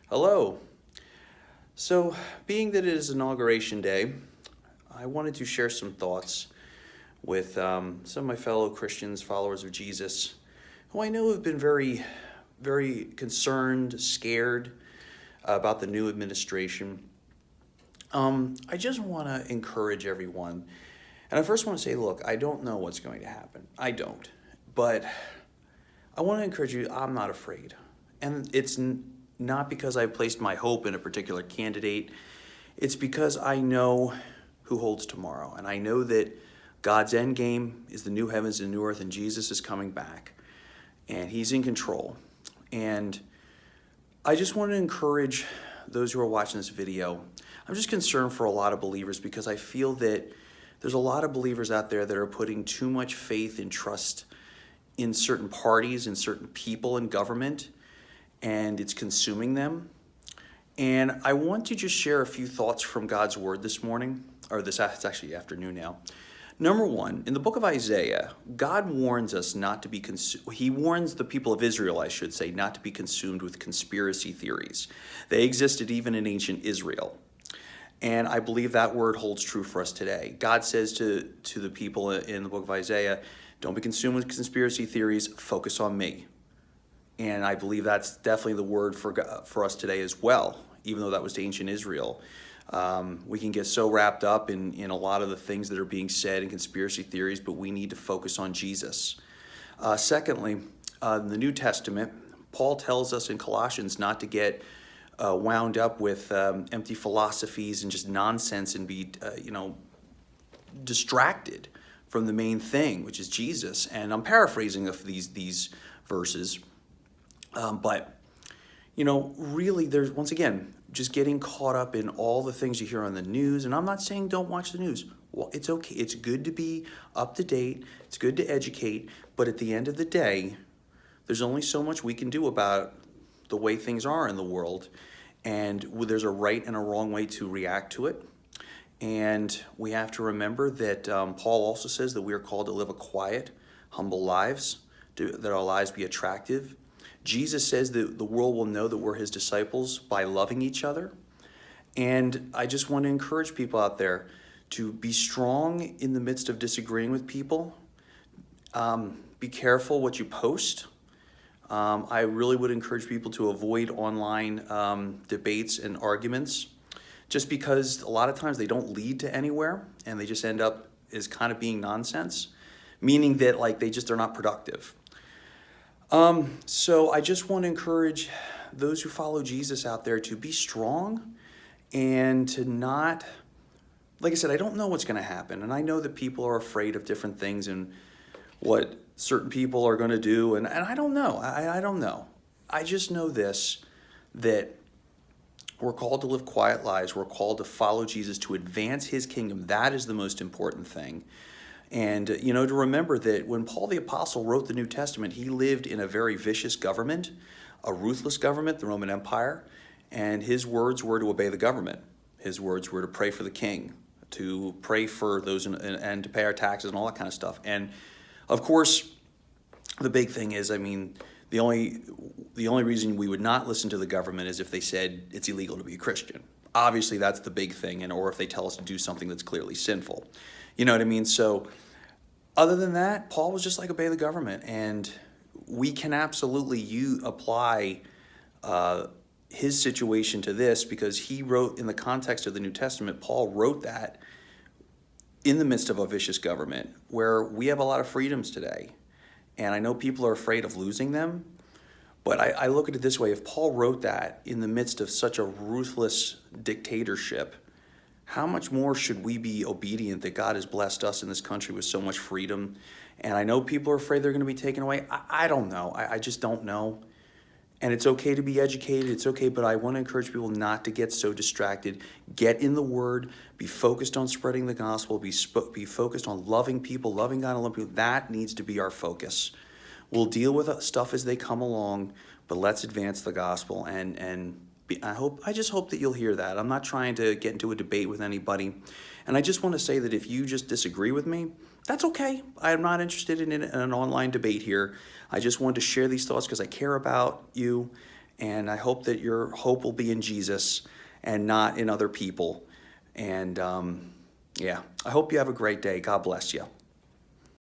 Hello. So, being that it is Inauguration Day, I wanted to share some thoughts with some of my fellow Christians, followers of Jesus, who I know have been very concerned, scared about the new administration. I just want to encourage everyone. And I first want to say, look, I don't know what's going to happen. I don't. But I want to encourage you, I'm not afraid. And it's not because I placed my hope in a particular candidate. It's because I know who holds tomorrow. And I know that God's end game is the new heavens and new earth, and Jesus is coming back. And he's in control. And I just want to encourage those who are watching this video. I'm just concerned for a lot of believers because I feel that there's a lot of believers out there that are putting too much faith and trust in certain parties and certain people in government, and it's consuming them. And I want to just share a few thoughts from God's word this morning, or it's actually afternoon now. Number one, in the book of Isaiah, God warns us not to be he warns the people of Israel, I should say, not to be consumed with conspiracy theories. They existed even in ancient Israel. And I believe that word holds true for us today. God says to the people in the book of Isaiah, don't be consumed with conspiracy theories, focus on me. And I believe that's definitely the word for us today as well, even though that was to ancient Israel. We can get so wrapped up in a lot of the things that are being said in conspiracy theories, but we need to focus on Jesus. Secondly, in the New Testament, Paul tells us in Colossians not to get wound up with empty philosophies and just nonsense and be, distracted from the main thing, which is Jesus. And I'm paraphrasing of these verses, but really, there's once again just getting caught up in all the things you hear on the news. And I'm not saying don't watch the news. Well, it's okay. It's good to be up to date. It's good to educate. But at the end of the day, there's only so much we can do about the way things are in the world. And there's a right and a wrong way to react to it. And we have to remember that Paul also says that we are called to live a quiet, humble lives, that our lives be attractive. Jesus says that the world will know that we're his disciples by loving each other. And I just want to encourage people out there to be strong in the midst of disagreeing with people. Be careful what you post. I really would encourage people to avoid online debates and arguments, just because a lot of times they don't lead to anywhere and they just end up as kind of being nonsense, meaning that they're not productive. So I just want to encourage those who follow Jesus out there to be strong and to not, like I said, I don't know what's going to happen. And I know that people are afraid of different things and what certain people are going to do. And I don't know. I don't know. I just know this, that we're called to live quiet lives. We're called to follow Jesus, to advance his kingdom. That is the most important thing. And, to remember that when Paul the Apostle wrote the New Testament, he lived in a very vicious government, a ruthless government, the Roman Empire, and his words were to obey the government. His words were to pray for the king, to pray for those and to pay our taxes and all that kind of stuff. And, of course, the big thing is, the only reason we would not listen to the government is if they said it's illegal to be a Christian. Obviously, that's the big thing, or if they tell us to do something that's clearly sinful. You know what I mean? So other than that, Paul was just obey the government. And we can absolutely apply his situation to this, because he wrote, in the context of the New Testament, Paul wrote that in the midst of a vicious government where we have a lot of freedoms today. And I know people are afraid of losing them, but I look at it this way. If Paul wrote that in the midst of such a ruthless dictatorship, how much more should we be obedient that God has blessed us in this country with so much freedom? And I know people are afraid they're going to be taken away. I don't know. I just don't know. And it's okay to be educated. It's okay, but I want to encourage people not to get so distracted. Get in the Word. Be focused on spreading the gospel. Be focused on loving people, loving God and loving people. That needs to be our focus. We'll deal with stuff as they come along, but let's advance the gospel. I just hope that you'll hear that. I'm not trying to get into a debate with anybody. And I just want to say that if you just disagree with me, that's okay. I'm not interested in an online debate here. I just wanted to share these thoughts because I care about you. And I hope that your hope will be in Jesus and not in other people. And yeah, I hope you have a great day. God bless you.